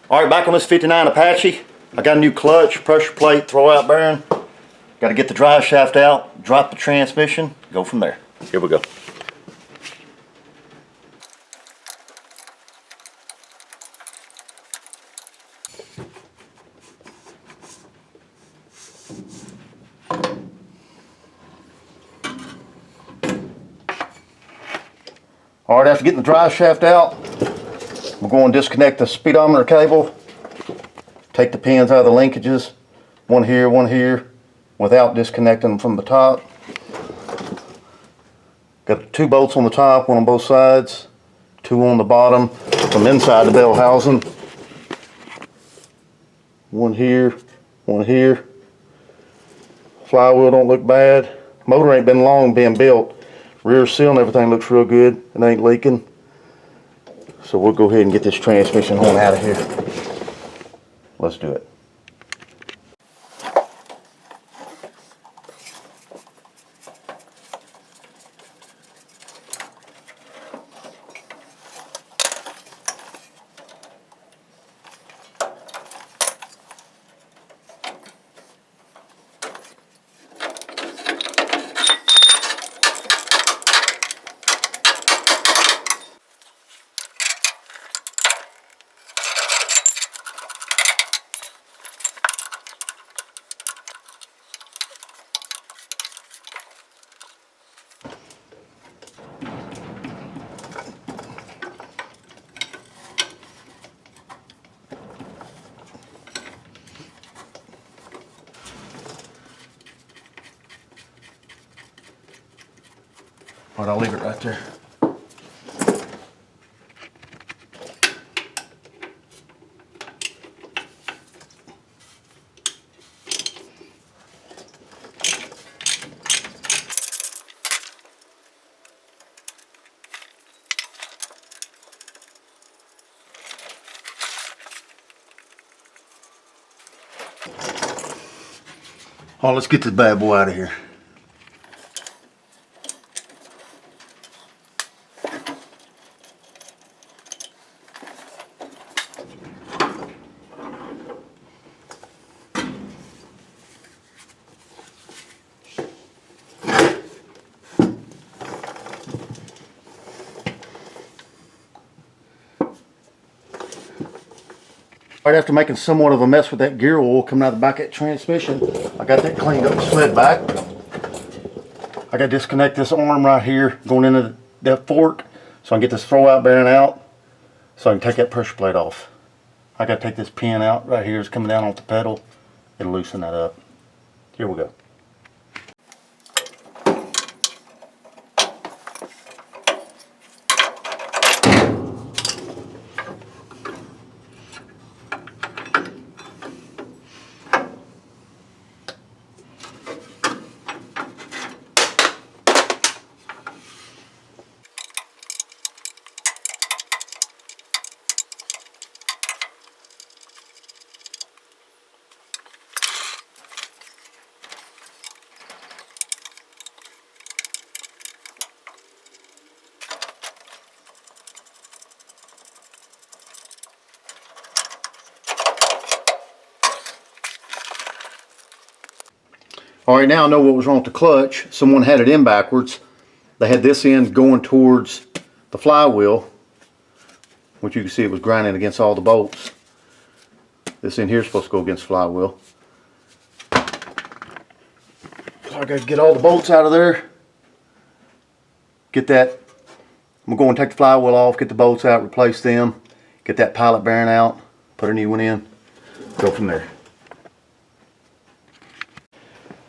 All right, back on this 59 Apache. I got a new clutch, pressure plate, throwout bearing. Got to get the drive shaft out, drop the transmission, go from there. Here we go. All right, after getting the drive shaft out, we're going to disconnect the speedometer cable, take the pins out of the linkages, one here, without disconnecting them from the top. Got 2 bolts on the top, 1 on both sides, 2 on the bottom from inside the bell housing. 1 here, 1 here. Flywheel don't look bad. Motor ain't been long being built. Rear seal and everything looks real good and ain't leaking. So we'll go ahead and get this transmission on out of here. Let's do it. All right, I'll leave it right there. All right, let's get this bad boy out of here. Right after making somewhat of a mess with that gear oil coming out of the back of that transmission, I got that cleaned up and slid back. I got to disconnect this arm right here going into that fork so I can get this throwout bearing out so I can take that pressure plate off. I got to take this pin out right here. It's coming down off the pedal. It'll loosen that up. Here we go. All right, now I know what was wrong with the clutch. Someone had it in backwards. They had this end going towards the flywheel, which you can see it was grinding against all the bolts. This end here is supposed to go against the flywheel. So I got to get all the bolts out of there. Get that. I'm going to take the flywheel off, get the bolts out, replace them, get that pilot bearing out, put a new one in, go from there.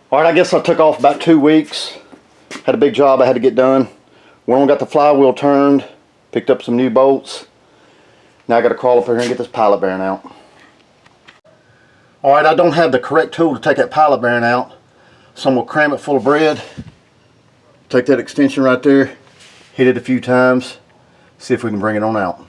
All right, I guess I took off about 2 weeks. Had a big job I had to get done. Went on, got the flywheel turned, picked up some new bolts. Now I got to crawl up here and get this pilot bearing out. All right, I don't have the correct tool to take that pilot bearing out, so I'm going to cram it full of bread. Take that extension right there, hit it a few times, see if we can bring it on out.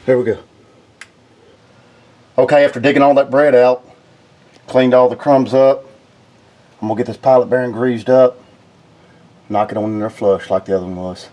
There we go. Okay, after digging all that bread out, cleaned all the crumbs up, I'm gonna get this pilot bearing greased up, knock it on in there flush like the other one was.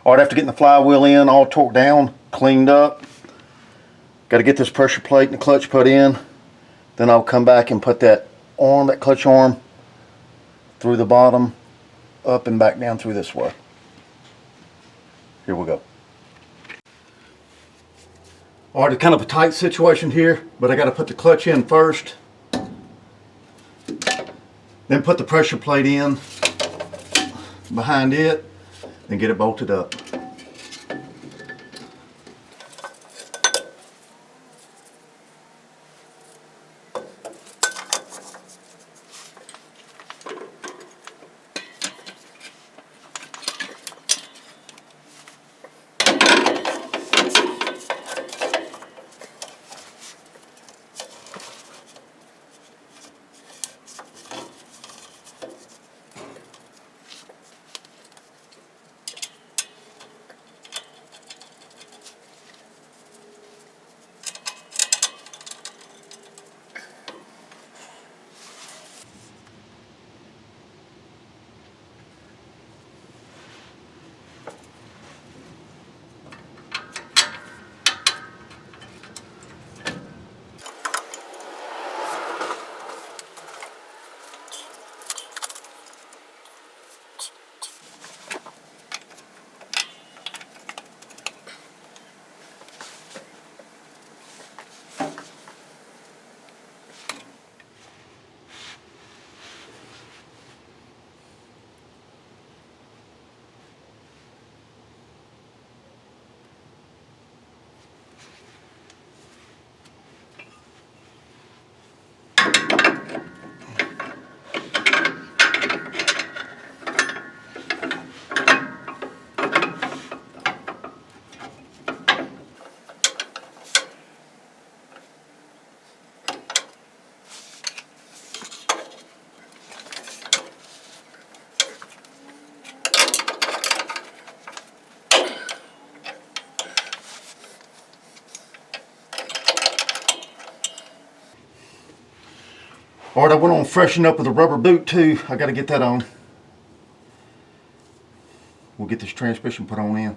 All right, after getting the flywheel in, all torqued down, cleaned up, got to get this pressure plate and the clutch put in. Then I'll come back and put that arm, that clutch arm, through the bottom, up and back down through this way. Here we go. All right, it's kind of a tight situation here, but I got to put the clutch in first, then put the pressure plate in behind it, and get it bolted up. All right, I went on freshen up with a rubber boot too. I got to get that on. We'll get this transmission put on in.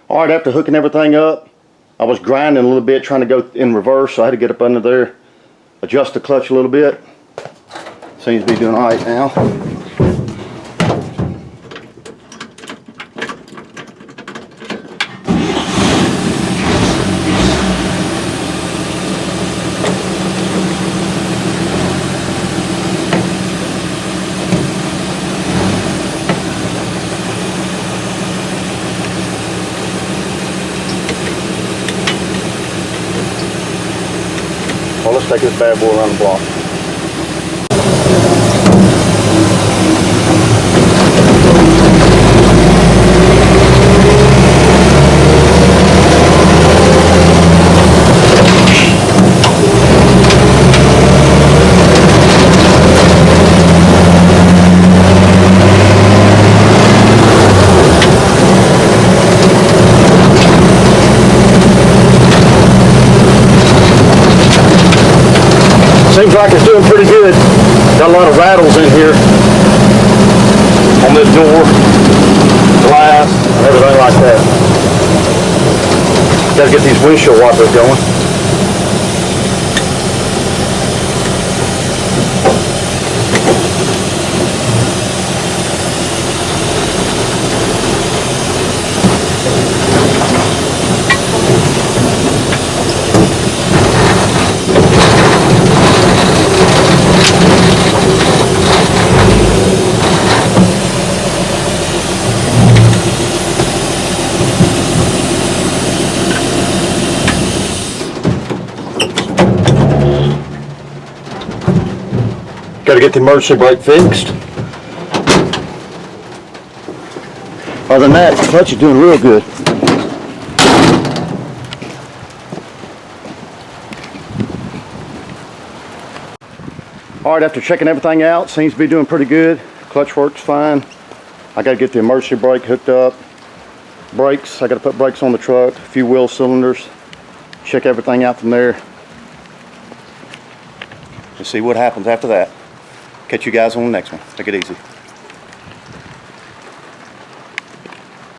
All right, after hooking everything up, I was grinding a little bit, trying to go in reverse, so I had to get up under there, adjust the clutch a little bit. Seems to be doing all right now. Well, let's take this bad boy around the block. Seems like it's doing pretty good. Got a lot of rattles in here on this door, glass, and everything like that. Got to get these windshield wipers going. Got to get the emergency brake fixed. Other than that, the clutch is doing real good. All right, after checking everything out, seems to be doing pretty good. Clutch works fine. I got to get the emergency brake hooked up. Brakes, I got to put brakes on the truck, a few wheel cylinders. Check everything out from there. Let's see what happens after that. Catch you guys on the next one. Take it easy.